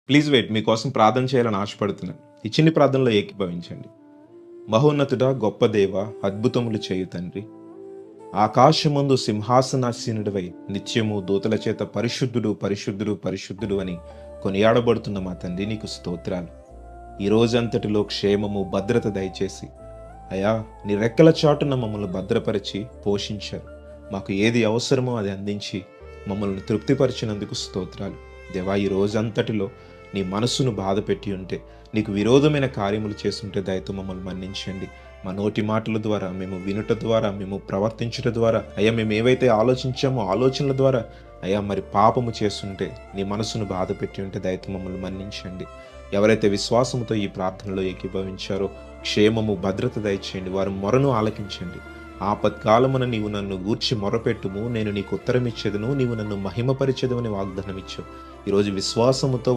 Please wait. మీకోసం ప్రార్థన చేయాలని ఆశపడుతున్నాను. ఈ చిన్ని ప్రార్థనలో ఏకీభవించండి. మహోన్నతుడా, గొప్ప దేవ, అద్భుతములు చేయు తండ్రి, ఆకాశమందు సింహాసనాసీనుడివై నిత్యము దూతల చేత పరిశుద్ధుడు పరిశుద్ధుడు పరిశుద్ధుడు అని కొనియాడబడుతున్న మా తండ్రి, నీకు స్తోత్రాలు. ఈ రోజంతటిలో క్షేమము భద్రత దయచేసి అయా, నీ రెక్కల చాటున మమ్మల్ని భద్రపరిచి పోషించారు. మాకు ఏది అవసరమో అది అందించి మమ్మల్ని తృప్తిపరిచినందుకు స్తోత్రాలు. దేవా, ఈ రోజంతటిలో నీ మనస్సును బాధ పెట్టి ఉంటే, నీకు విరోధమైన కార్యములు చేస్తుంటే దయతో మమ్మల్ని మన్నించండి. మా నోటి మాటల ద్వారా, మేము వినుట ద్వారా, మేము ప్రవర్తించుట ద్వారా, అయ్యా మేము ఏవైతే ఆలోచించామో ఆలోచనల ద్వారా అయ్యా మరి పాపము చేస్తుంటే, నీ మనసును బాధ పెట్టి ఉంటే దయతో మమ్మల్ని మన్నించండి. ఎవరైతే విశ్వాసముతో ఈ ప్రార్థనలో ఏకీభవించారో క్షేమము భద్రత దయచేయండి. వారు మొరను ఆలకించండి. ఆపత్కాలమున నీవు నన్ను గూర్చి మొరపెట్టుము, నేను నీకు ఉత్తరం ఇచ్చేదను, నీవు నన్ను మహిమపరిచెదవని వాగ్దానం ఇచ్చావు. ఈరోజు విశ్వాసముతో